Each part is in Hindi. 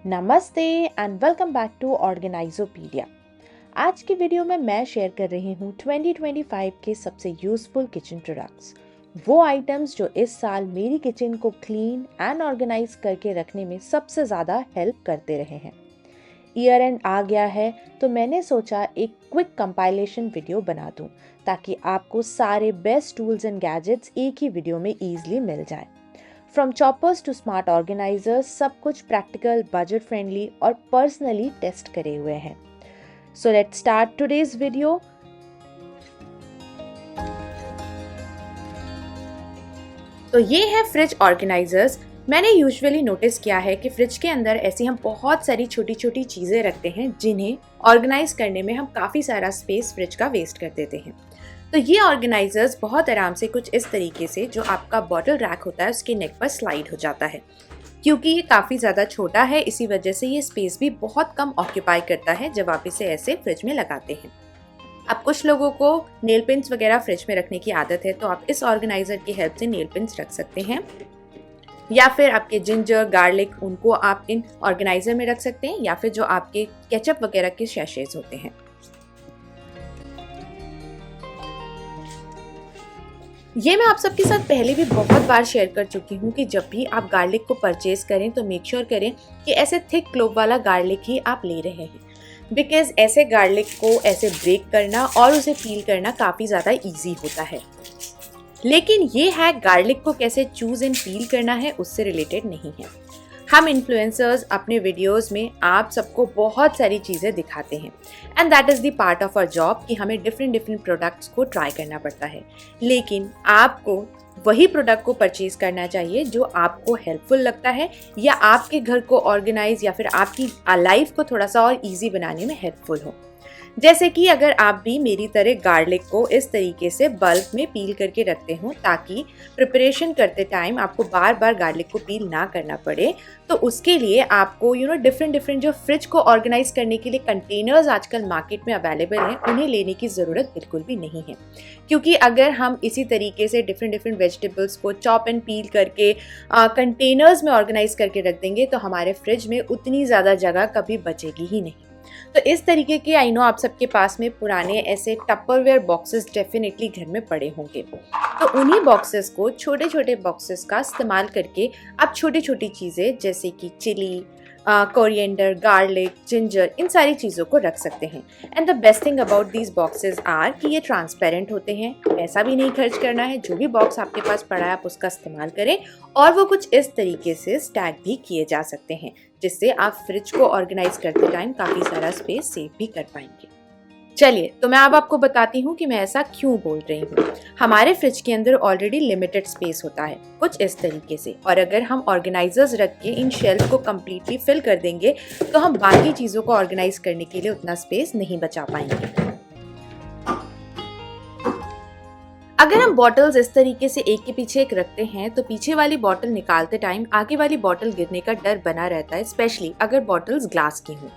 नमस्ते एंड वेलकम बैक टू ऑर्गेनाइजोपीडिया। आज की वीडियो में मैं शेयर कर रही हूँ 2025 के सबसे यूजफुल किचन प्रोडक्ट्स, वो आइटम्स जो इस साल मेरी किचन को क्लीन एंड ऑर्गेनाइज करके रखने में सबसे ज़्यादा हेल्प करते रहे हैं। ईयर एंड आ गया है तो मैंने सोचा एक क्विक कंपाइलेशन वीडियो बना दूँ ताकि आपको सारे बेस्ट टूल्स एंड गैजेट्स एक ही वीडियो में ईजिली मिल जाए। From choppers to smart organisers, सब कुछ प्रैक्टिकल, बजट फ्रेंडली और पर्सनली टेस्ट करे हुए हैं। So let's start today's video. तो ये है फ्रिज ऑर्गेनाइजर्स। मैंने यूजुअली नोटिस किया है कि फ्रिज के अंदर ऐसी हम बहुत सारी छोटी छोटी चीज़ें रखते हैं जिन्हें ऑर्गेनाइज करने में हम काफ़ी सारा स्पेस फ्रिज का वेस्ट कर देते हैं। तो ये ऑर्गेनाइजर्स बहुत आराम से कुछ इस तरीके से जो आपका बॉटल रैक होता है उसके नेक पर स्लाइड हो जाता है। क्योंकि ये काफ़ी ज़्यादा छोटा है, इसी वजह से ये स्पेस भी बहुत कम ऑक्यूपाई करता है जब आप इसे ऐसे फ्रिज में लगाते हैं। अब कुछ लोगों को नेल पिन्स वगैरह फ्रिज में रखने की आदत है, तो आप इस ऑर्गेनाइजर की हेल्प से नेल पिन्स रख सकते हैं, या फिर आपके जिंजर, गार्लिक, उनको आप इन ऑर्गेनाइजर में रख सकते हैं, या फिर जो आपके केचप वगैरह के सैशेज होते हैं। ये मैं आप सबके साथ पहले भी बहुत बार शेयर कर चुकी हूँ कि जब भी आप गार्लिक को परचेज करें तो मेक श्योर करें कि ऐसे थिक क्लोव वाला गार्लिक ही आप ले रहे हैं, बिकॉज ऐसे गार्लिक को ऐसे ब्रेक करना और उसे पील करना काफ़ी ज़्यादा इजी होता है। लेकिन ये है गार्लिक को कैसे चूज एंड पील करना है उससे रिलेटेड नहीं है। हम इन्फ्लुएंसर्स अपने वीडियोस में आप सबको बहुत सारी चीज़ें दिखाते हैं and that is the part of our job कि हमें डिफरेंट प्रोडक्ट्स को ट्राई करना पड़ता है। लेकिन आपको वही प्रोडक्ट को परचेज करना चाहिए जो आपको हेल्पफुल लगता है या आपके घर को ऑर्गेनाइज या फिर आपकी लाइफ को थोड़ा सा और ईजी बनाने में हेल्पफुल हो। जैसे कि अगर आप भी मेरी तरह गार्लिक को इस तरीके से बल्क में पील करके रखते हो ताकि प्रिपरेशन करते टाइम आपको बार बार गार्लिक को पील ना करना पड़े, तो उसके लिए आपको डिफरेंट जो फ्रिज को ऑर्गेनाइज करने के लिए कंटेनर्स आजकल मार्केट में अवेलेबल हैं, उन्हें लेने की ज़रूरत बिल्कुल भी नहीं है। क्योंकि अगर हम इसी तरीके से डिफरेंट वेजिटेबल्स को चॉप एंड पील करके कंटेनर्स में ऑर्गेनाइज करके रख देंगे तो हमारे फ्रिज में उतनी ज़्यादा जगह कभी बचेगी ही नहीं। तो इस तरीके के आई नो आप सबके पास में पुराने ऐसे टपरवेयर बॉक्सेस डेफिनेटली घर में पड़े होंगे, तो उन्हीं बॉक्सेस को छोटे छोटे बॉक्सेस का इस्तेमाल करके आप छोटी छोटी चीज़ें जैसे कि चिली, कोरिएंडर, गार्लिक, जिंजर, इन सारी चीज़ों को रख सकते हैं। And the best thing about these boxes are कि ये ट्रांसपेरेंट होते हैं, पैसा भी नहीं खर्च करना है। जो भी बॉक्स आपके पास पड़ा है आप उसका इस्तेमाल करें, और वो कुछ इस तरीके से स्टैक भी किए जा सकते हैं जिससे आप फ्रिज को ऑर्गेनाइज करते टाइम काफ़ी सारा स्पेस सेव भी कर पाएंगे। चलिए, तो मैं अब आपको बताती हूँ कि मैं ऐसा क्यों बोल रही हूँ। हमारे फ्रिज के अंदर ऑलरेडी लिमिटेड स्पेस होता है कुछ इस तरीके से, और अगर हम ऑर्गेनाइजर्स रख के इन शेल्फ को कम्प्लीटली फिल कर देंगे तो हम बाकी चीज़ों को ऑर्गेनाइज करने के लिए उतना स्पेस नहीं बचा पाएंगे। अगर हम बॉटल्स इस तरीके से एक के पीछे एक रखते हैं तो पीछे वाली बॉटल निकालते टाइम आगे वाली बॉटल गिरने का डर बना रहता है, स्पेशली अगर बॉटल्स ग्लास की हों।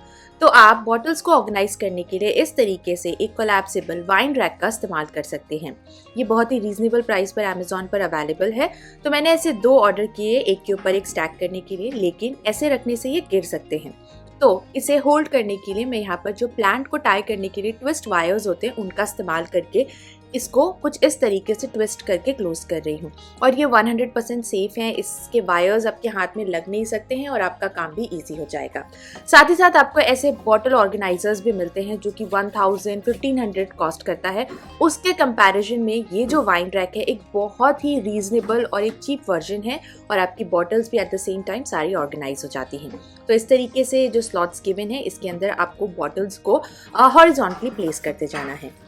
तो आप बॉटल्स को ऑर्गेनाइज करने के लिए इस तरीके से एक कोलैप्सिबल वाइन रैक का इस्तेमाल कर सकते हैं। ये बहुत ही रीजनेबल प्राइस पर अमेजॉन पर अवेलेबल है। तो मैंने ऐसे 2 ऑर्डर किए, एक के ऊपर एक स्टैक करने के लिए, लेकिन ऐसे रखने से ये गिर सकते हैं। तो इसे होल्ड करने के लिए मैं यहाँ पर जो प्लांट को टाई करने के लिए ट्विस्ट वायर्स होते हैं उनका इस्तेमाल करके इसको कुछ इस तरीके से ट्विस्ट करके क्लोज कर रही हूँ। और ये 100% सेफ है, इसके वायर्स आपके हाथ में लग नहीं सकते हैं और आपका काम भी इजी हो जाएगा। साथ ही साथ आपको ऐसे बॉटल ऑर्गेनाइजर्स भी मिलते हैं जो कि 1000-1500 कॉस्ट करता है। उसके कंपैरिजन में ये जो वाइन रैक है एक बहुत ही रीजनेबल और एक चीप वर्जन है, और आपकी बॉटल्स भी एट द सेम टाइम सारी ऑर्गेनाइज हो जाती हैं। तो इस तरीके से जो स्लॉट्स गिवन है इसके अंदर आपको बॉटल्स को हॉरिजॉन्टली प्लेस करते जाना है।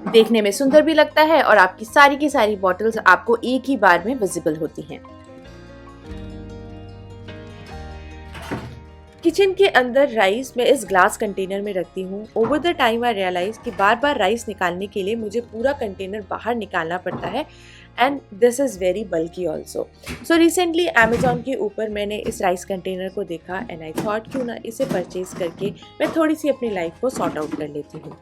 देखने में सुंदर भी लगता है और आपकी सारी की सारी बॉटल्स आपको एक ही बार में विजिबल होती हैं। किचन के अंदर राइस मैं इस ग्लास कंटेनर में रखती हूँ। Over the time I realise कि बार बार राइस निकालने के लिए मुझे पूरा कंटेनर बाहर निकालना पड़ता है, and this is very bulky also. So recently Amazon के ऊपर मैंने इस राइस कंटेनर को देखा एंड आई थॉट क्यों ना इसे परचेज करके मैं थोड़ी सी अपनी लाइफ को सॉर्ट आउट कर लेती हूँ।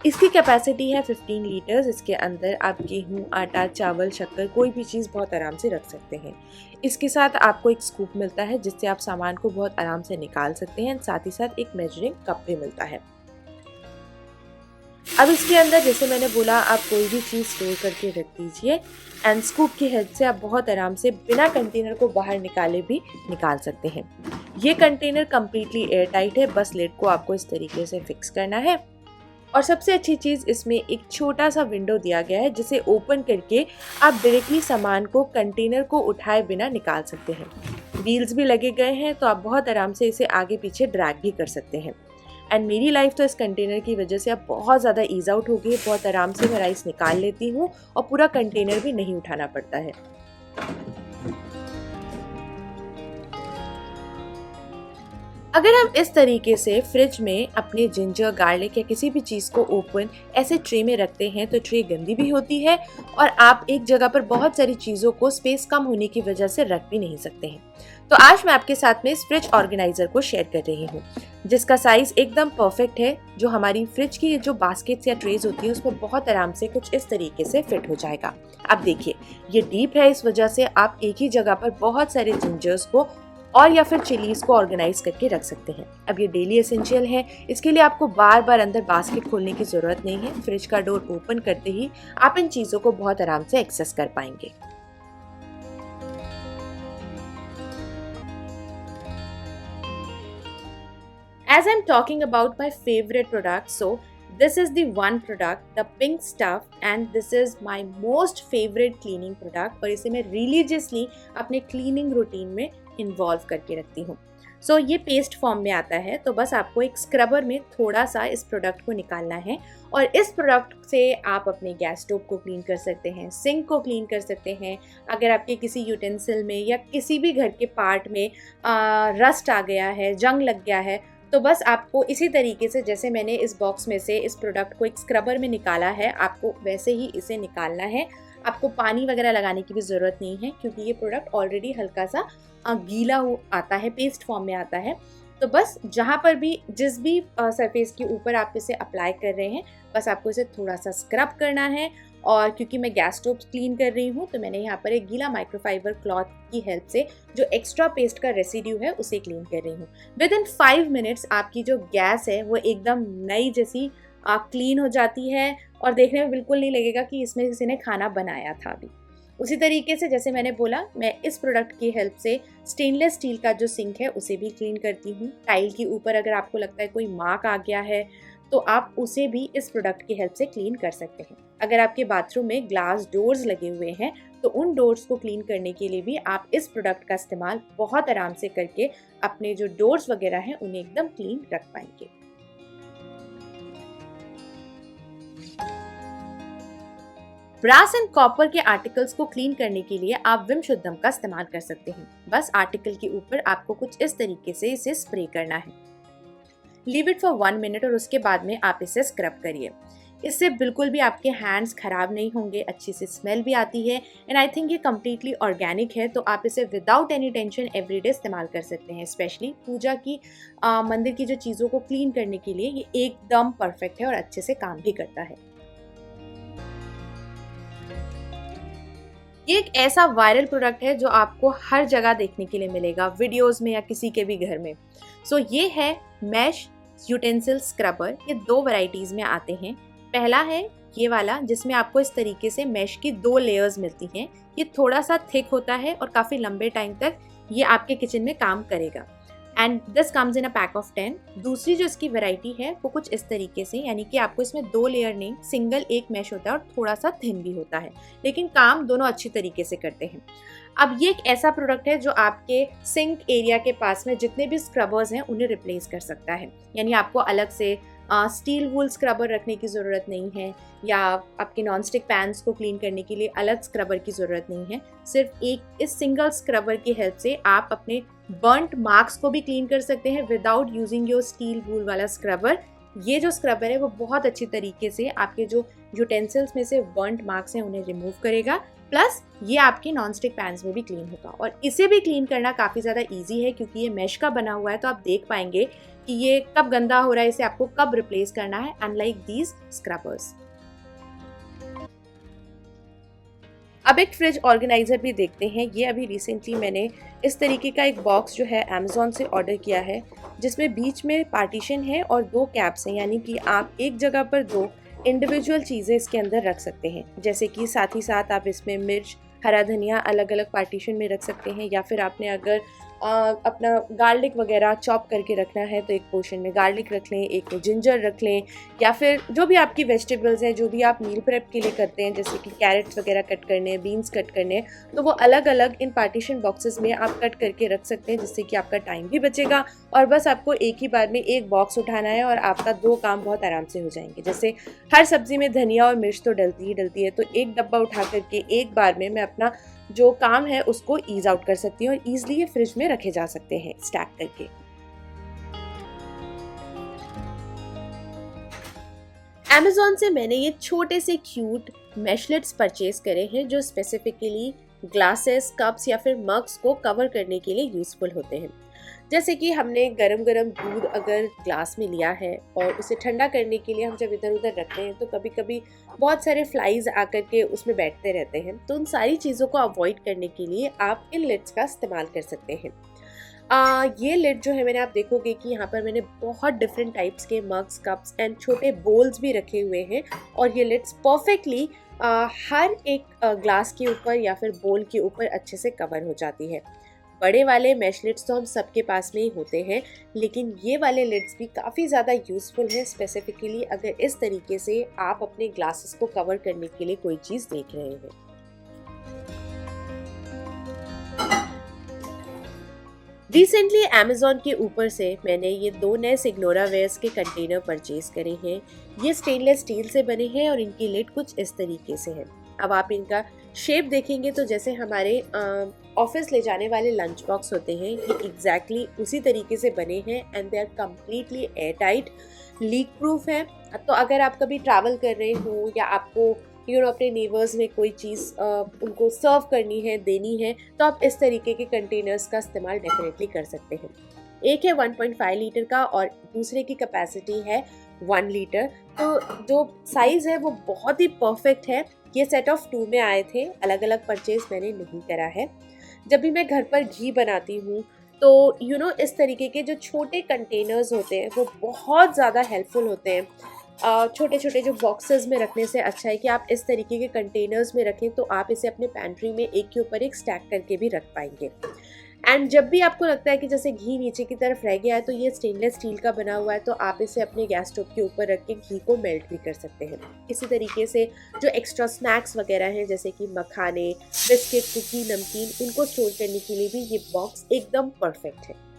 इसकी कैपेसिटी है 15 लीटर्स। इसके अंदर आप गेहूँ, आटा, चावल, शक्कर कोई भी चीज़ बहुत आराम से रख सकते हैं। इसके साथ आपको एक स्कूप मिलता है जिससे आप सामान को बहुत आराम से निकाल सकते हैं। साथ ही साथ एक मेजरिंग कप भी मिलता है। अब इसके अंदर जैसे मैंने बोला, आप कोई भी चीज़ स्टोर करके रख दीजिए एंड स्कूप की हेल्प से आप बहुत आराम से बिना कंटेनर को बाहर निकाले भी निकाल सकते हैं। ये कंटेनर कम्प्लीटली एयर टाइट है, बस लिड को आपको इस तरीके से फिक्स करना है। और सबसे अच्छी चीज़, इसमें एक छोटा सा विंडो दिया गया है जिसे ओपन करके आप डायरेक्टली सामान को कंटेनर को उठाए बिना निकाल सकते हैं। व्हील्स भी लगे गए हैं तो आप बहुत आराम से इसे आगे पीछे ड्रैग भी कर सकते हैं। एंड मेरी लाइफ तो इस कंटेनर की वजह से अब बहुत ज़्यादा ईज आउट हो गई है। बहुत आराम से मैं राइस निकाल लेती हूँ और पूरा कंटेनर भी नहीं उठाना पड़ता है। अगर हम इस तरीके से फ्रिज में अपने जिंजर, गार्लिक या किसी भी चीज़ को ओपन ऐसे ट्रे में रखते हैं तो ट्रे गंदी भी होती है और आप एक जगह पर बहुत सारी चीज़ों को स्पेस कम होने की वजह से रख भी नहीं सकते हैं। तो आज मैं आपके साथ में इस फ्रिज ऑर्गेनाइजर को शेयर कर रही हूँ जिसका साइज़ एकदम परफेक्ट है, जो हमारी फ्रिज की जो बास्केट्स या ट्रेज होती है उसमें बहुत आराम से कुछ इस तरीके से फिट हो जाएगा। अब देखिए, ये डीप है, इस वजह से आप एक ही जगह पर बहुत सारे जिंजर्स को और या फिर चिलीज को ऑर्गेनाइज करके रख सकते हैं। अब ये डेली एसेंशियल है, इसके लिए आपको बार बार अंदर बास्केट खोलने की ज़रूरत नहीं है। फ्रिज का डोर ओपन करते ही आप इन चीज़ों को बहुत आराम से एक्सेस कर पाएंगे। As I'm talking about my favorite product, so this is the one product, the pink stuff, and this is my most favorite cleaning product और इसे मैं religiously अपने cleaning routine में इन्वॉल्व करके रखती हूँ। सो ये पेस्ट फॉर्म में आता है, तो बस आपको एक स्क्रबर में थोड़ा सा इस प्रोडक्ट को निकालना है और इस प्रोडक्ट से आप अपने गैस स्टोव को क्लीन कर सकते हैं, सिंक को क्लीन कर सकते हैं। अगर आपके किसी यूटेंसिल में या किसी भी घर के पार्ट में रस्ट आ गया है, जंग लग गया है, तो बस आपको इसी तरीके से जैसे मैंने इस बॉक्स में से इस प्रोडक्ट को एक स्क्रबर में निकाला है, आपको वैसे ही इसे निकालना है। आपको पानी वगैरह लगाने की भी ज़रूरत नहीं है क्योंकि ये प्रोडक्ट ऑलरेडी हल्का सा गीला हो आता है, पेस्ट फॉर्म में आता है। तो बस जहाँ पर भी जिस भी सरफेस के ऊपर आप इसे अप्लाई कर रहे हैं, बस आपको इसे थोड़ा सा स्क्रब करना है। और क्योंकि मैं गैस स्टोव क्लीन कर रही हूँ तो मैंने यहाँ पर एक गीला माइक्रोफाइबर क्लॉथ की हेल्प से जो एक्स्ट्रा पेस्ट का रेसिड्यू है उसे क्लीन कर रही हूँ। विद इन 5 मिनट्स आपकी जो गैस है वो एकदम नई जैसी क्लीन हो जाती है और देखने में बिल्कुल नहीं लगेगा कि इसमें किसी ने खाना बनाया था अभी। उसी तरीके से जैसे मैंने बोला, मैं इस प्रोडक्ट की हेल्प से स्टेनलेस स्टील का जो सिंक है उसे भी क्लीन करती हूँ। टाइल के ऊपर अगर आपको लगता है कोई मार्क आ गया है तो आप उसे भी इस प्रोडक्ट की हेल्प से क्लीन कर सकते हैं। अगर आपके बाथरूम में ग्लास डोर्स लगे हुए हैं तो उन डोर्स को क्लीन करने के लिए भी आप इस प्रोडक्ट का इस्तेमाल बहुत आराम से करके अपने जो डोर्स वगैरह हैं उन्हें एकदम क्लीन रख पाएंगे। ब्रास एंड कॉपर के आर्टिकल्स को क्लीन करने के लिए आप विम शुद्धम का इस्तेमाल कर सकते हैं। बस आर्टिकल के ऊपर आपको कुछ इस तरीके से इसे स्प्रे करना है। लीव इट फॉर 1 मिनट और उसके बाद में आप इसे स्क्रब करिए। इससे बिल्कुल भी आपके हैंड्स खराब नहीं होंगे, अच्छी सी स्मेल भी आती है एंड आई थिंक ये कम्प्लीटली ऑर्गेनिक है, तो आप इसे विदाउट एनी टेंशन एवरीडे इस्तेमाल कर सकते हैं। स्पेशली पूजा की मंदिर की जो चीज़ों को क्लीन करने के लिए ये एकदम परफेक्ट है और अच्छे से काम भी करता है। ये एक ऐसा वायरल प्रोडक्ट है जो आपको हर जगह देखने के लिए मिलेगा, वीडियोस में या किसी के भी घर में। सो ये है मैश यूटेंसिल स्क्रबर। ये 2 वैरायटीज़ में आते हैं। पहला है ये वाला जिसमें आपको इस तरीके से मैश की 2 लेयर्स मिलती हैं। ये थोड़ा सा थिक होता है और काफ़ी लंबे टाइम तक ये आपके किचन में काम करेगा and this comes in a pack of 10। दूसरी जो इसकी वैरायटी है वो कुछ इस तरीके से, यानी कि आपको इसमें 2 लेयर नहीं, सिंगल एक मैश होता है और थोड़ा सा थिन भी होता है, लेकिन काम दोनों अच्छी तरीके से करते हैं। अब ये एक ऐसा प्रोडक्ट है जो आपके सिंक एरिया के पास में जितने भी स्क्रबर्स हैं उन्हें रिप्लेस कर सकता है। यानी आपको अलग से स्टील वूल स्क्रबर रखने की ज़रूरत नहीं है या आपके नॉन स्टिक पैन्स को क्लीन करने के लिए अलग स्क्रबर की ज़रूरत नहीं है। सिर्फ एक इस सिंगल स्क्रबर की हेल्प से आप अपने बर्न्ट मार्क्स को भी क्लीन कर सकते हैं विदाउट यूजिंग योर स्टील वूल वाला स्क्रबर। ये जो स्क्रबर है वो बहुत अच्छी तरीके से आपके जो यूटेंसिल्स में से बर्न्ट मार्क्स हैं उन्हें रिमूव करेगा प्लस ये आपके नॉन स्टिक पैन्स में भी क्लीन होगा और इसे भी क्लीन करना काफ़ी ज़्यादा ईजी है क्योंकि ये मैश का बना हुआ है, तो आप देख पाएंगे कि ये कब गंदा हो रहा है, इसे आपको कब रिप्लेस करना है, अनलाइक दीज स्क्रपर्स। अब एक फ्रिज ऑर्गेनाइजर भी देखते हैं। ये अभी रिसेंटली मैंने इस तरीके का एक बॉक्स जो है अमेज़ॉन से ऑर्डर किया है, जिसमें बीच में पार्टीशन है और 2 कैप्स हैं, यानी कि आप एक जगह पर 2 इंडिविजुअल चीज़ें इसके अंदर रख सकते हैं। जैसे कि साथ ही साथ आप इसमें मिर्च, हरा धनिया अलग अलग पार्टीशन में रख सकते हैं, या फिर आपने अगर अपना गार्लिक वगैरह चॉप करके रखना है तो एक पोर्शन में गार्लिक रख लें, एक में जिंजर रख लें, या फिर जो भी आपकी वेजिटेबल्स हैं जो भी आप मील प्रेप के लिए करते हैं, जैसे कि कैरेट्स वगैरह कट करने हैं, बीन्स कट करने हैं, तो वो अलग अलग इन पार्टीशन बॉक्सेस में आप कट करके रख सकते हैं, जिससे कि आपका टाइम भी बचेगा और बस आपको एक ही बार में एक बॉक्स उठाना है और आपका 2 काम बहुत आराम से हो जाएंगे। जैसे हर सब्जी में धनिया और मिर्च तो डलती ही डलती है, तो एक डब्बा उठा करके एक बार में मैं अपना जो काम है उसको ईज आउट कर सकती हूँ और ईजिली ये फ्रिज में रखे जा सकते हैं स्टैक करके। Amazon से मैंने ये छोटे से क्यूट मैशलेट्स परचेज करे हैं जो स्पेसिफिकली ग्लासेस, कप्स या फिर मग्स को कवर करने के लिए यूजफुल होते हैं। जैसे कि हमने गरम गरम दूध अगर ग्लास में लिया है और उसे ठंडा करने के लिए हम जब इधर उधर रखते हैं तो कभी कभी बहुत सारे फ्लाइज आकर के उसमें बैठते रहते हैं, तो उन सारी चीज़ों को अवॉइड करने के लिए आप इन लिड्स का इस्तेमाल कर सकते हैं। ये लिड जो है मैंने, आप देखोगे कि यहाँ पर मैंने बहुत डिफरेंट टाइप्स के मग्स, कप्स एंड छोटे बोल्स भी रखे हुए हैं और ये लिड्स परफेक्टली हर एक ग्लास के ऊपर या फिर बोल के ऊपर अच्छे से कवर हो जाती है। बड़े वाले मैश लिड्स तो हम सबके पास में ही होते हैं, लेकिन ये वाले लिड्स भी काफ़ी ज़्यादा यूज़फुल है, स्पेसिफिकली अगर इस तरीके से आप अपने ग्लासेस को कवर करने के लिए कोई चीज़ देख रहे हैं। रिसेंटली Amazon के ऊपर से मैंने ये 2 नए सिग्नोरा वेयर्स के कंटेनर परचेज करे हैं। ये स्टेनलेस स्टील से बने हैं और इनकी लिड कुछ इस तरीके से है। अब आप इनका शेप देखेंगे तो जैसे हमारे ऑफिस ले जाने वाले लंच बॉक्स होते हैं, ये एग्जैक्टली उसी तरीके से बने हैं and they are completely airtight, leak proof है। तो अगर आप कभी ट्रैवल कर रहे हो या आपको अपने नेबर्स में कोई चीज़ उनको सर्व करनी है, देनी है, तो आप इस तरीके के कंटेनर्स का इस्तेमाल डेफिनेटली कर सकते हैं। एक है 1.5 लीटर का और दूसरे की कैपेसिटी है 1 लीटर। तो जो साइज़ है वो बहुत ही परफेक्ट है। ये सेट ऑफ 2 में आए थे, अलग अलग परचेज मैंने नहीं करा है। जब भी मैं घर पर घी बनाती हूँ तो इस तरीके के जो छोटे कंटेनर्स होते हैं वो बहुत ज़्यादा हेल्पफुल होते हैं। छोटे छोटे जो बॉक्सेस में रखने से अच्छा है कि आप इस तरीके के कंटेनर्स में रखें, तो आप इसे अपने पैंट्री में एक के ऊपर एक स्टैक करके भी रख पाएंगे। एंड जब भी आपको लगता है कि जैसे घी नीचे की तरफ रह गया है, तो ये स्टेनलेस स्टील का बना हुआ है, तो आप इसे अपने गैस स्टोव के ऊपर रख के घी को मेल्ट भी कर सकते हैं। इसी तरीके से जो एक्स्ट्रा स्नैक्स वगैरह हैं जैसे कि मखाने, बिस्किट, कुकी, नमकीन, इनको स्टोर करने के लिए भी ये बॉक्स एकदम परफेक्ट है।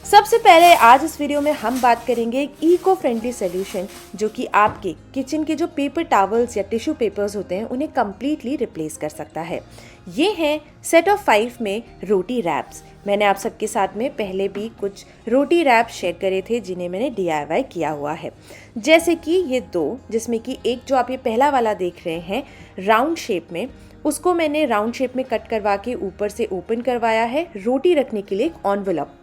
सबसे पहले आज इस वीडियो में हम बात करेंगे एक इको फ्रेंडली सोल्यूशन जो कि आपके किचन के जो पेपर टॉवल्स या टिश्यू पेपर्स होते हैं उन्हें कम्प्लीटली रिप्लेस कर सकता है। ये हैं सेट ऑफ 5 में रोटी रैप्स। मैंने आप सबके साथ में पहले भी कुछ रोटी रैप शेयर करे थे जिन्हें मैंने DIY किया हुआ है। जैसे कि ये 2, जिसमें कि एक जो आप ये पहला वाला देख रहे हैं राउंड शेप में, उसको मैंने राउंड शेप में कट करवा के ऊपर से ओपन करवाया है रोटी रखने के लिए एक एनवेलप।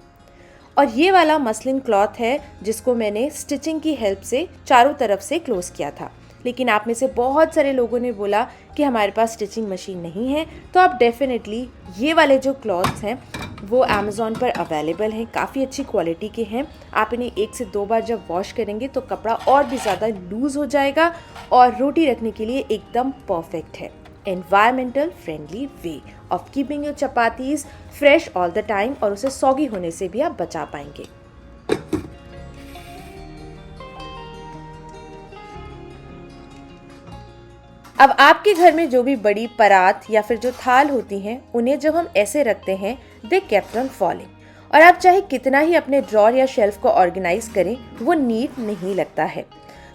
और ये वाला मसलिन क्लॉथ है जिसको मैंने स्टिचिंग की हेल्प से चारों तरफ से क्लोज किया था। लेकिन आप में से बहुत सारे लोगों ने बोला कि हमारे पास स्टिचिंग मशीन नहीं है, तो आप डेफिनेटली ये वाले जो क्लॉथ्स हैं वो Amazon पर अवेलेबल हैं, काफ़ी अच्छी क्वालिटी के हैं। आप इन्हें 1 से 2 बार जब वॉश करेंगे तो कपड़ा और भी ज़्यादा लूज़ हो जाएगा और रोटी रखने के लिए एकदम परफेक्ट है। Environmental friendly way of keeping your chapatis fresh all the time, और उसे सॉगी होने से भी आप बचा पाएंगे। अब आपके घर में जो भी बड़ी परात या फिर जो थाल होती हैं, उन्हें जब हम ऐसे रखते हैं दे केप्ट ऑन फॉलिंग, और आप चाहे कितना ही अपने ड्रॉर या शेल्फ को ऑर्गेनाइज करें वो नीट नहीं लगता है।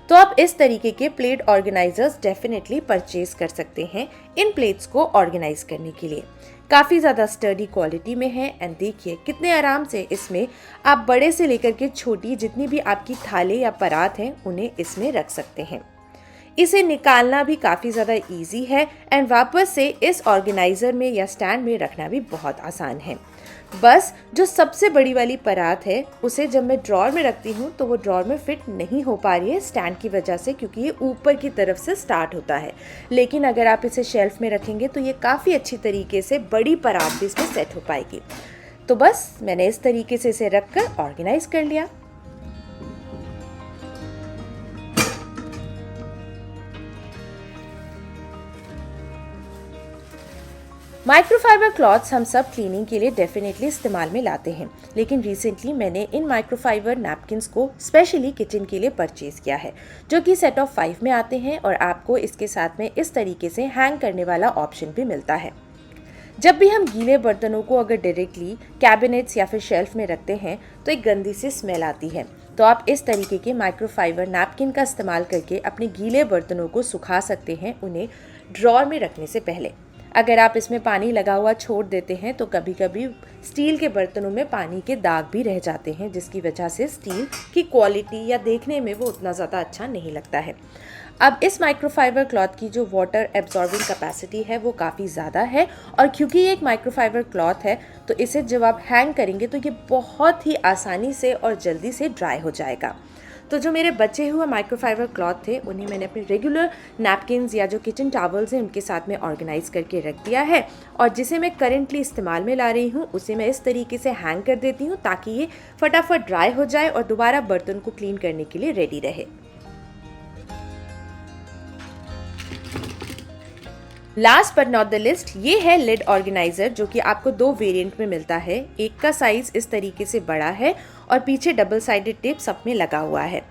तो आप इस तरीके के प्लेट ऑर्गेनाइजर्स डेफिनेटली परचेज कर सकते हैं इन प्लेट्स को ऑर्गेनाइज करने के लिए। काफ़ी ज़्यादा स्टर्डी क्वालिटी में है एंड देखिए कितने आराम से इसमें आप बड़े से लेकर के छोटी जितनी भी आपकी थाली या परात हैं उन्हें इसमें रख सकते हैं। इसे निकालना भी काफ़ी ज़्यादा इजी है एंड वापस से इस ऑर्गेनाइज़र में या स्टैंड में रखना भी बहुत आसान है। बस जो सबसे बड़ी वाली परात है उसे जब मैं ड्रॉर में रखती हूँ तो वो ड्रॉर में फिट नहीं हो पा रही है स्टैंड की वजह से, क्योंकि ये ऊपर की तरफ से स्टार्ट होता है। लेकिन अगर आप इसे शेल्फ में रखेंगे तो ये काफ़ी अच्छी तरीके से बड़ी परात भी इसमें सेट हो पाएगी। तो बस मैंने इस तरीके से इसे रख कर ऑर्गेनाइज कर लिया। माइक्रोफाइबर क्लॉथ्स हम सब क्लीनिंग के लिए डेफिनेटली इस्तेमाल में लाते हैं, लेकिन रिसेंटली मैंने इन माइक्रोफाइबर नैपकिन्स को स्पेशली किचन के लिए परचेज किया है, जो कि सेट ऑफ 5 में आते हैं और आपको इसके साथ में इस तरीके से हैंग करने वाला ऑप्शन भी मिलता है। जब भी हम गीले बर्तनों को अगर डायरेक्टली कैबिनेट्स या फिर शेल्फ में रखते हैं तो एक गंदी सी स्मेल आती है। तो आप इस तरीके के माइक्रोफाइबर नैपकिन का इस्तेमाल करके अपने गीले बर्तनों को सुखा सकते हैं उन्हें ड्रॉर में रखने से पहले। अगर आप इसमें पानी लगा हुआ छोड़ देते हैं तो कभी कभी स्टील के बर्तनों में पानी के दाग भी रह जाते हैं, जिसकी वजह से स्टील की क्वालिटी या देखने में वो उतना ज़्यादा अच्छा नहीं लगता है। अब इस माइक्रोफाइबर क्लॉथ की जो वाटर एब्जॉर्बिंग कैपेसिटी है वो काफ़ी ज़्यादा है, और क्योंकि ये एक माइक्रोफाइबर क्लॉथ है तो इसे जब आप हैंग करेंगे तो ये बहुत ही आसानी से और जल्दी से ड्राई हो जाएगा। तो जो मेरे बचे हुए माइक्रोफाइबर क्लॉथ थे उन्हें मैंने अपने रेगुलर नैपकिन्स या जो किचन टॉवल्स हैं उनके साथ में ऑर्गेनाइज करके रख दिया है, और जिसे मैं करंटली इस्तेमाल में ला रही हूँ उसे मैं इस तरीके से हैंग कर देती हूँ ताकि ये फटाफट ड्राई हो जाए और दोबारा बर्तन को क्लीन करने के लिए रेडी रहे। Last but not the list, ये है लिड ऑर्गेनाइजर, जो कि आपको 2 वेरिएंट में मिलता है। एक का साइज इस तरीके से बड़ा है और पीछे डबल साइडेड टेप सब में लगा हुआ है।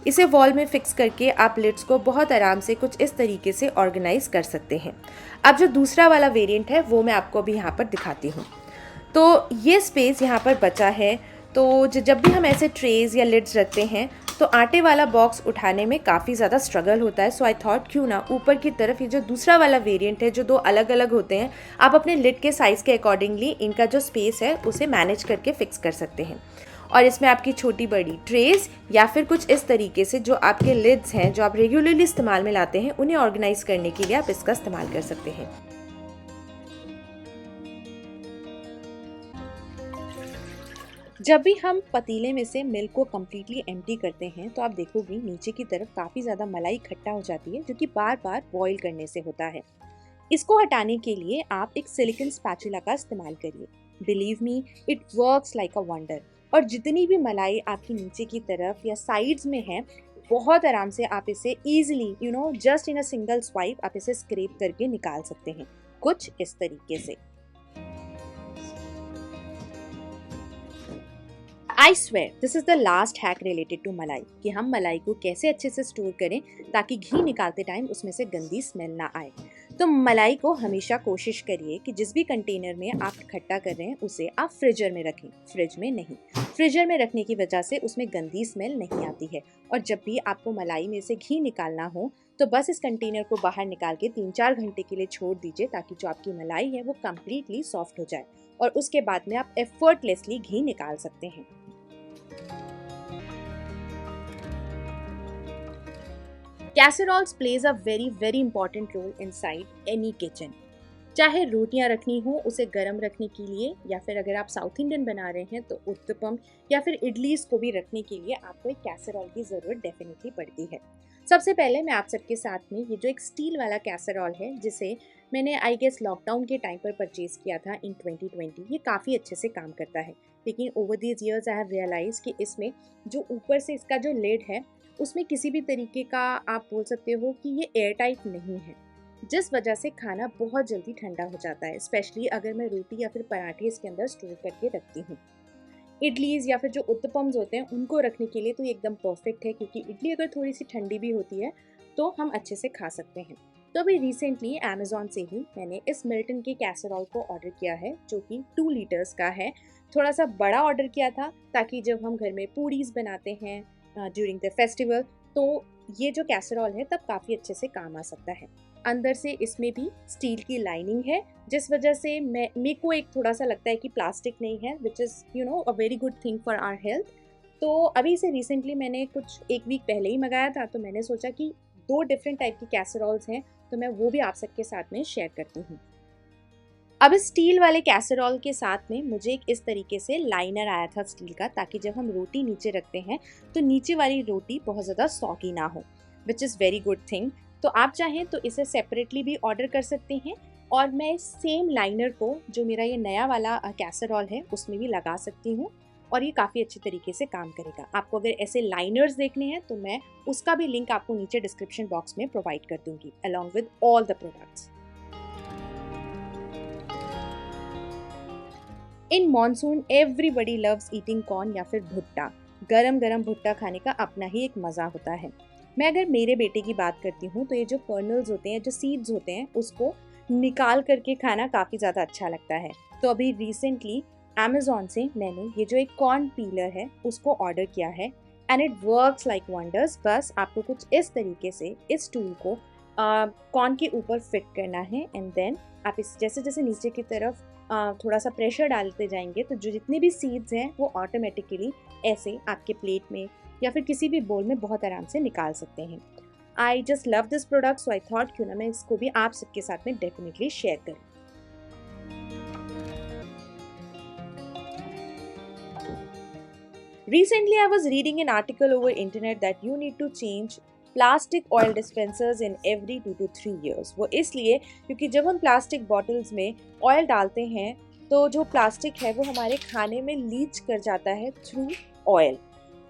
इसे वॉल में फिक्स करके आप लिड्स को बहुत आराम से कुछ इस तरीके से ऑर्गेनाइज कर सकते हैं। अब जो दूसरा वाला वेरिएंट है वो मैं आपको अभी यहाँ पर दिखाती हूँ। तो ये स्पेस यहाँ पर बचा है, तो जब भी हम ऐसे ट्रेज या लिड्स रखते हैं तो आटे वाला बॉक्स उठाने में काफ़ी ज़्यादा स्ट्रगल होता है। सो आई थॉट क्यों ना ऊपर की तरफ ये जो दूसरा वाला वेरिएंट है जो 2 अलग अलग होते हैं, आप अपने लिड के साइज़ के अकॉर्डिंगली इनका जो स्पेस है उसे मैनेज करके फिक्स कर सकते हैं। और इसमें आपकी छोटी बड़ी ट्रेस या फिर कुछ इस तरीके से जो आपके लिड्स हैं जो आप रेगुलरली इस्तेमाल में लाते हैं उन्हें ऑर्गेनाइज करने के लिए आप इसका इस्तेमाल कर सकते हैं। जब भी हम पतीले में से मिल्क को कम्प्लीटली एम्प्टी करते हैं तो आप देखोगे नीचे की तरफ काफ़ी ज़्यादा मलाई इकट्ठा हो जाती है, जो कि बार बार बॉईल करने से होता है। इसको हटाने के लिए आप एक सिलिकॉन स्पैचुला का इस्तेमाल करिए। Believe me, it works like a wonder. और जितनी भी मलाई आपकी नीचे की तरफ या साइड्स में है, बहुत आराम से आप इसे easily just in a single swipe आप इसे स्क्रैप करके निकाल सकते हैं, कुछ इस तरीके से। I swear this is the last hack related to malai, कि हम मलाई को कैसे अच्छे से स्टोर करें ताकि घी निकालते टाइम उसमें से गंदी स्मेल ना आए। तो मलाई को हमेशा कोशिश करिए कि जिस भी कंटेनर में आप इकट्ठा कर रहे हैं उसे आप फ्रीजर में रखें, फ्रिज में नहीं। फ्रीजर में रखने की वजह से उसमें गंदी स्मेल नहीं आती है। और जब भी आपको मलाई में से घी निकालना हो तो बस इस कंटेनर को बाहर निकाल के 3-4 घंटे के लिए छोड़ दीजिए, ताकि जो आपकी मलाई है वो कम्प्लीटली सॉफ्ट हो जाए, और उसके बाद में आप एफर्टलेसली घी निकाल सकते हैं। Casseroles plays a very important role inside any kitchen। चाहे रोटियां रखनी हो उसे गर्म रखने के लिए, या फिर अगर आप साउथ इंडियन बना रहे हैं तो उत्तपम या फिर इडलीस को भी रखने के लिए आपको एक कैसरॉल की ज़रूरत डेफिनेटली पड़ती है। सबसे पहले मैं आप सबके साथ में ये जो एक स्टील वाला कैसरॉल है, जिसे मैंने आई गेस लॉकडाउन के टाइम पर परचेज़ किया था इन 2020, ये काफ़ी अच्छे से काम करता है। लेकिन over these years I have realise कि इसमें जो ऊपर से इसका जो लिड है उसमें किसी भी तरीके का आप बोल सकते हो कि ये एयर टाइट नहीं है, जिस वजह से खाना बहुत जल्दी ठंडा हो जाता है, स्पेशली अगर मैं रोटी या फिर पराठे इसके अंदर स्टोर करके रखती हूँ। इडलीज या फिर जो उत्तपम्स होते हैं उनको रखने के लिए तो ये एकदम परफेक्ट है, क्योंकि इडली अगर थोड़ी सी ठंडी भी होती है तो हम अच्छे से खा सकते हैं। तो अभी रिसेंटली अमेज़ॉन से ही मैंने इस मिल्टन के कैसरॉल को ऑर्डर किया है, जो कि 2 लीटर्स का है। थोड़ा सा बड़ा ऑर्डर किया था ताकि जब हम घर में पूरीज बनाते हैं ड्यूरिंग द फेस्टिवल तो ये जो कैसरॉल है तब काफ़ी अच्छे से काम आ सकता है। अंदर से इसमें भी स्टील की लाइनिंग है, जिस वजह से मेरे को एक थोड़ा सा लगता है कि प्लास्टिक नहीं है, which is a very good thing for our health. तो अभी इसे रिसेंटली मैंने कुछ एक वीक पहले ही मंगाया था, तो मैंने सोचा कि 2 डिफरेंट टाइप की कैसरॉल्स हैं, तो मैं वो भी आप सबके साथ में शेयर करती हूँ। अब इस स्टील वाले कैसरॉल के साथ में मुझे एक इस तरीके से लाइनर आया था स्टील का, ताकि जब हम रोटी नीचे रखते हैं तो नीचे वाली रोटी बहुत ज़्यादा सॉगी ना हो, which is very good thing. तो आप चाहें तो इसे सेपरेटली भी ऑर्डर कर सकते हैं, और मैं इस सेम लाइनर को जो मेरा ये नया वाला कैसरॉल है उसमें भी लगा सकती हूँ, और ये काफ़ी अच्छे तरीके से काम करेगा। आपको अगर ऐसे लाइनर्स देखने हैं तो मैं उसका भी लिंक आपको नीचे डिस्क्रिप्शन बॉक्स में प्रोवाइड कर दूंगी along with all the products. In monsoon everybody loves eating corn या फिर भुट्टा। गरम गरम भुट्टा खाने का अपना ही एक मज़ा होता है। मैं अगर मेरे बेटे की बात करती हूँ तो ये जो कर्नल्स होते हैं, जो सीड्स होते हैं, उसको निकाल करके खाना काफ़ी ज़्यादा अच्छा लगता है। तो अभी रिसेंटली अमेज़ॉन से मैंने ये जो एक कॉर्न पीलर है उसको ऑर्डर किया है, and it works like wonders. बस आपको कुछ इस तरीके से इस टूल को कॉर्न के ऊपर फिट करना है, एंड देन आप इस जैसे जैसे नीचे की तरफ थोड़ा सा प्रेशर डालते जाएंगे तो जो जितने भी सीड्स हैं वो ऑटोमेटिकली ऐसे आपके प्लेट में या फिर किसी भी बोल में बहुत आराम से निकाल सकते हैं। I just love this product, so I thought क्यों ना मैं इसको भी आप सबके साथ में डेफिनेटली शेयर करूँ। Recently, I was reading an article over internet that you need to change plastic oil dispensers in every 2 to 3 years। वो इसलिए क्योंकि जब हम प्लास्टिक बॉटल्स में ऑयल डालते हैं तो जो प्लास्टिक है वो हमारे खाने में लीच कर जाता है थ्रू ऑयल।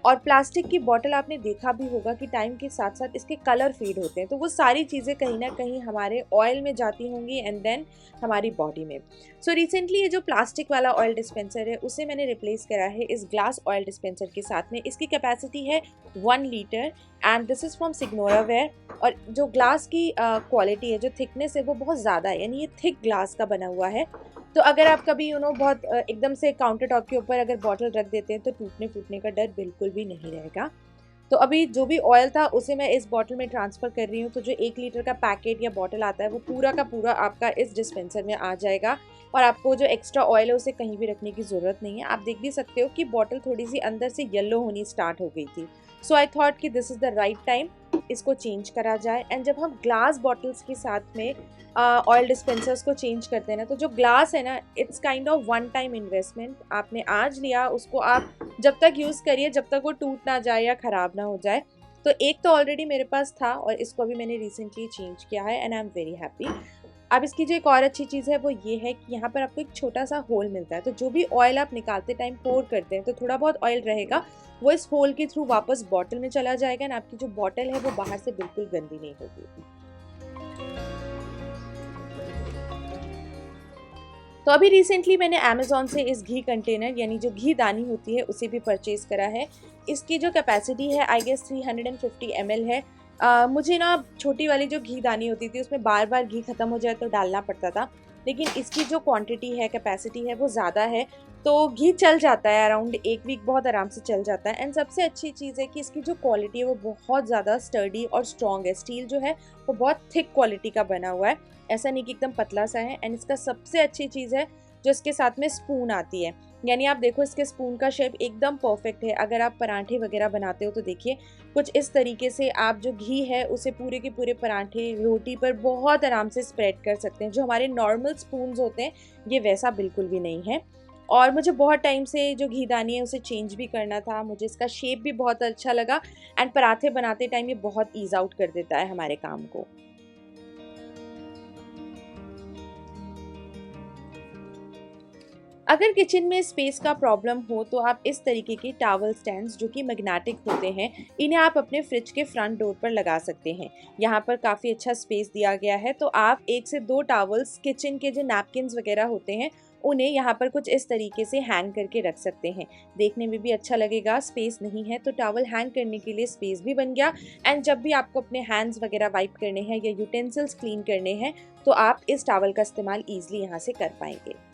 और प्लास्टिक की बॉटल आपने देखा भी होगा कि टाइम के साथ साथ इसके कलर फेड होते हैं, तो वो सारी चीज़ें कहीं ना कहीं हमारे ऑयल में जाती होंगी एंड देन हमारी बॉडी में। सो रिसेंटली ये जो प्लास्टिक वाला ऑयल डिस्पेंसर है उसे मैंने रिप्लेस करा है इस ग्लास ऑयल डिस्पेंसर के साथ में। इसकी कैपेसिटी है 1 litre, and this is from signoraware. और जो ग्लास की क्वालिटी है, जो थिकनेस है, वो बहुत ज़्यादा है, यानी ये थिक ग्लास का बना हुआ है। तो अगर आप कभी बहुत एकदम से काउंटर टॉप के ऊपर अगर बॉटल रख देते हैं तो टूटने फूटने का डर बिल्कुल भी नहीं रहेगा। तो अभी जो भी ऑयल था उसे मैं इस बॉटल में ट्रांसफ़र कर रही हूँ, तो जो 1 लीटर का पैकेट या बॉटल आता है वो पूरा का पूरा आपका इस डिस्पेंसर में आ जाएगा, और आपको जो एक्स्ट्रा ऑयल है उसे कहीं भी रखने की ज़रूरत नहीं है। आप देख भी सकते हो कि बॉटल थोड़ी सी अंदर से येलो होनी स्टार्ट हो गई थी। सो आई थॉट कि this is the right time इसको चेंज करा जाए। एंड जब हम ग्लास बॉटल्स के साथ में ऑयल डिस्पेंसर्स को चेंज करते हैं ना, तो जो ग्लास है ना, it's kind of one time investment. आपने आज लिया, उसको आप जब तक यूज़ करिए जब तक वो टूट ना जाए या ख़राब ना हो जाए। तो एक तो ऑलरेडी मेरे पास था और इसको भी मैंने रिसेंटली चेंज किया है, and I am very happy. अब इसकी जो एक और अच्छी चीज़ है वो ये है कि यहाँ पर आपको एक छोटा सा होल मिलता है, तो जो भी ऑयल आप निकालते टाइम पोर करते हैं तो थोड़ा बहुत ऑयल रहेगा, वो इस होल के थ्रू वापस बॉटल में चला जाएगा, एंड आपकी जो बॉटल है वो बाहर से बिल्कुल गंदी नहीं होगी। तो अभी रिसेंटली मैंने अमेज़ॉन से इस घी कंटेनर, यानी जो घी दानी होती है, उसे भी परचेज़ करा है। इसकी जो कैपेसिटी है आई गेस 350 ml है। मुझे ना छोटी वाली जो घी दानी होती थी उसमें बार बार घी ख़त्म हो जाए तो डालना पड़ता था, लेकिन इसकी जो क्वांटिटी है, कैपेसिटी है, वो ज़्यादा है, तो घी चल जाता है अराउंड 1 वीक, बहुत आराम से चल जाता है। एंड सबसे अच्छी चीज़ है कि इसकी जो क्वालिटी है वो बहुत ज़्यादा स्टर्डी और स्ट्रॉन्ग है। स्टील जो है वो बहुत थिक क्वालिटी का बना हुआ है, ऐसा नहीं कि एकदम पतला सा है। एंड इसका सबसे अच्छी चीज़ है जो इसके साथ में स्पून आती है, यानी आप देखो इसके स्पून का शेप एकदम परफेक्ट है। अगर आप पराठे वगैरह बनाते हो तो देखिए कुछ इस तरीके से आप जो घी है उसे पूरे के पूरे पराठे, रोटी पर बहुत आराम से स्प्रेड कर सकते हैं। जो हमारे नॉर्मल स्पून्स होते हैं ये वैसा बिल्कुल भी नहीं है। और मुझे बहुत टाइम से जो घीदानी है उसे चेंज भी करना था, मुझे इसका शेप भी बहुत अच्छा लगा, एंड पराठे बनाते टाइम ये बहुत ईज आउट कर देता है हमारे काम को। अगर किचन में स्पेस का प्रॉब्लम हो तो आप इस तरीके के टॉवल स्टैंड्स जो कि मैग्नेटिक होते हैं, इन्हें आप अपने फ्रिज के फ्रंट डोर पर लगा सकते हैं। यहाँ पर काफ़ी अच्छा स्पेस दिया गया है, तो आप 1 से 2 टॉवल्स, किचन के जो नैपकिन्स वगैरह होते हैं, उन्हें यहाँ पर कुछ इस तरीके से हैंग करके रख सकते हैं। देखने में भी अच्छा लगेगा। स्पेस नहीं है तो टॉवल हैंग करने के लिए स्पेस भी बन गया, एंड जब भी आपको अपने हैंड्स वगैरह वाइप करने हैं या यूटेंसिल्स क्लीन करने हैं तो आप इस टॉवल का इस्तेमाल ईजिली यहाँ से कर पाएंगे।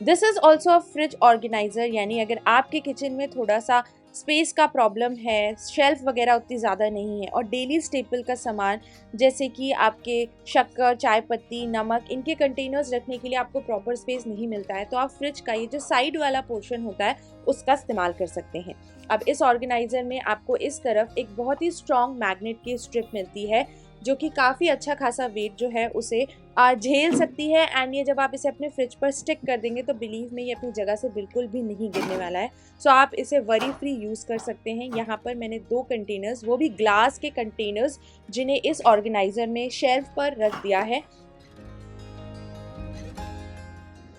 This is also a fridge organiser, यानी अगर आपके किचन में थोड़ा सा स्पेस का प्रॉब्लम है, शेल्फ वगैरह उतनी ज़्यादा नहीं है और डेली स्टेपल का सामान जैसे कि आपके शक्कर, चाय पत्ती, नमक, इनके कंटेनर्स रखने के लिए आपको प्रॉपर स्पेस नहीं मिलता है, तो आप फ्रिज का ये जो साइड वाला पोर्शन होता है उसका इस्तेमाल कर सकते हैं। अब इस ऑर्गेनाइज़र में आपको इस तरफ एक बहुत ही स्ट्रॉन्ग मैग्नेट की स्ट्रिप मिलती है जो कि काफ़ी अच्छा खासा वेट जो है उसे झेल सकती है। एंड ये जब आप इसे अपने फ्रिज पर स्टिक कर देंगे तो बिलीव में ये अपनी जगह से बिल्कुल भी नहीं गिरने वाला है। सो आप इसे वरी फ्री यूज़ कर सकते हैं। यहाँ पर मैंने 2 कंटेनर्स, वो भी ग्लास के कंटेनर्स, जिन्हें इस ऑर्गेनाइज़र में शेल्फ पर रख दिया है।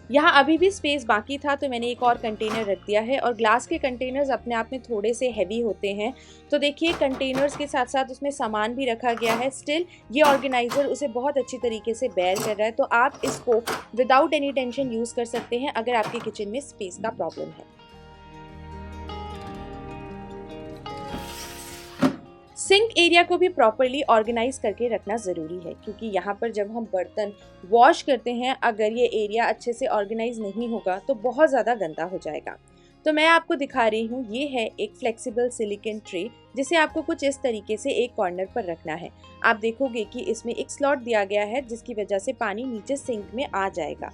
यहाँ अभी भी स्पेस बाकी था तो मैंने एक और कंटेनर रख दिया है, और ग्लास के कंटेनर्स अपने आप में थोड़े से हैवी होते हैं, तो देखिए कंटेनर्स के साथ साथ उसमें सामान भी रखा गया है, स्टिल ये ऑर्गेनाइज़र उसे बहुत अच्छी तरीके से बेयर कर रहा है। तो आप इसको विदाउट एनी टेंशन यूज़ कर सकते हैं अगर आपके किचन में स्पेस का प्रॉब्लम है। सिंक एरिया को भी प्रॉपरली ऑर्गेनाइज करके रखना ज़रूरी है, क्योंकि यहाँ पर जब हम बर्तन वॉश करते हैं अगर ये एरिया अच्छे से ऑर्गेनाइज नहीं होगा तो बहुत ज़्यादा गंदा हो जाएगा। तो मैं आपको दिखा रही हूँ, ये है एक फ्लेक्सिबल सिलिकॉन ट्रे जिसे आपको कुछ इस तरीके से एक कॉर्नर पर रखना है। आप देखोगे कि इसमें एक स्लॉट दिया गया है जिसकी वजह से पानी नीचे सिंक में आ जाएगा।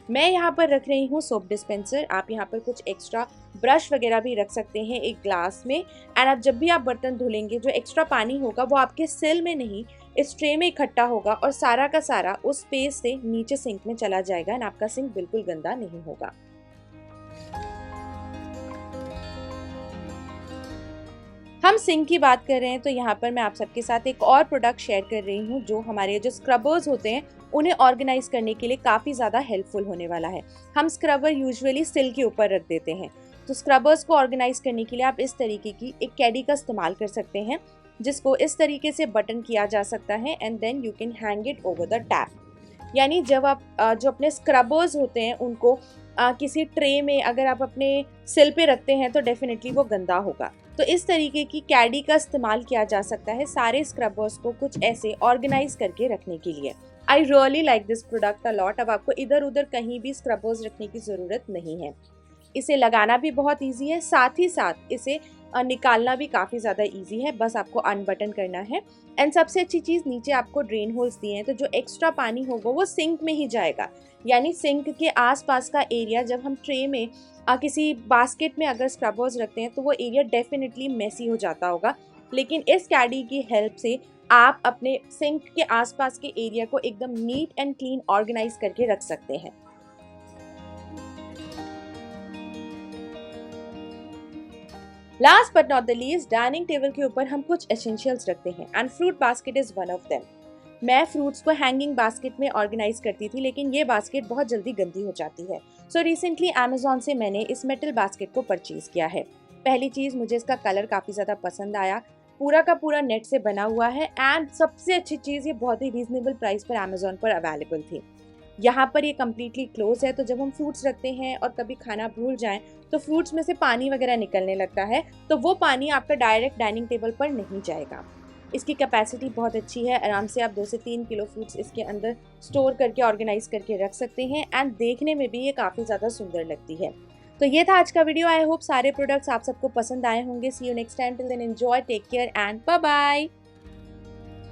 मैं यहाँ पर रख रही हूँ सोप डिस्पेंसर। आप यहाँ पर कुछ एक्स्ट्रा ब्रश वगैरह भी रख सकते हैं एक ग्लास में। एंड अब जब भी आप बर्तन धुलेंगे जो एक्स्ट्रा पानी होगा वो आपके सिल में नहीं, इस ट्रे में इकट्ठा होगा और सारा का सारा उस स्पेस से नीचे सिंक में चला जाएगा एंड आपका सिंक बिल्कुल गंदा नहीं होगा। हम सिंक की बात कर रहे हैं तो यहाँ पर मैं आप सबके साथ एक और प्रोडक्ट शेयर कर रही हूँ जो हमारे जो स्क्रबर्स होते हैं उन्हें ऑर्गेनाइज करने के लिए काफ़ी ज़्यादा हेल्पफुल होने वाला है। हम स्क्रबर यूजुअली सिल के ऊपर रख देते हैं, तो स्क्रबर्स को ऑर्गेनाइज करने के लिए आप इस तरीके की एक कैडी का इस्तेमाल कर सकते हैं जिसको इस तरीके से बटन किया जा सकता है and then you can hang it over the tap. यानी जब आप जो अपने स्क्रबर्स होते हैं उनको किसी ट्रे में अगर आप अपने सिल पे रखते हैं तो डेफिनेटली वो गंदा होगा, तो इस तरीके की कैडी का इस्तेमाल किया जा सकता है सारे स्क्रबर्स को कुछ ऐसे ऑर्गेनाइज करके रखने के लिए। I really like this product a lot. अब आपको इधर उधर कहीं भी स्क्रबर्स रखने की ज़रूरत नहीं है। इसे लगाना भी बहुत ईजी है, साथ ही साथ इसे निकालना भी काफ़ी ज़्यादा ईजी है, बस आपको अनबटन करना है। एंड सबसे अच्छी चीज़, नीचे आपको ड्रेन होल्स दिए हैं तो जो एक्स्ट्रा पानी होगा वो सिंक में ही जाएगा। यानी सिंक के आसपास का एरिया, जब हम ट्रे में किसी बास्केट में अगर स्क्रबर्स रखते हैं तो वो एरिया डेफिनेटली मेसी हो जाता होगा, लेकिन इस कैडी की हेल्प से आप अपने सिंक के आसपास के एरिया को एकदम नीट एंड क्लीन ऑर्गेनाइज करके रख सकते हैं। Last but not the least, dining table के ऊपर हम कुछ एसेंशियल्स रखते हैं and fruit basket is one of them. मैं फ्रूट्स को हैंगिंग बास्केट में ऑर्गेनाइज करती थी, लेकिन ये बास्केट बहुत जल्दी गंदी हो जाती है। सो रिसेंटली अमेजोन से मैंने इस मेटल बास्केट को परचेज किया है। पहली चीज़, मुझे इसका कलर काफ़ी ज़्यादा पसंद आया, पूरा का पूरा नेट से बना हुआ है एंड सबसे अच्छी चीज़, ये बहुत ही रीजनेबल प्राइस पर अमेजोन पर अवेलेबल थी। यहाँ पर ये कम्प्लीटली क्लोज है, तो जब हम फ्रूट्स रखते हैं और कभी खाना भूल जाएं तो फ्रूट्स में से पानी वगैरह निकलने लगता है, तो वो पानी आपका डायरेक्ट डाइनिंग टेबल पर नहीं जाएगा। इसकी कैपेसिटी बहुत अच्छी है, आराम से आप 2 से 3 किलो फ्रूट्स इसके अंदर स्टोर करके ऑर्गेनाइज करके रख सकते हैं एंड देखने में भी ये काफ़ी ज़्यादा सुंदर लगती है। तो ये था आज का वीडियो। आई होप सारे प्रोडक्ट्स आप सबको पसंद आए होंगे। See you next time, till then enjoy, take care and bye bye.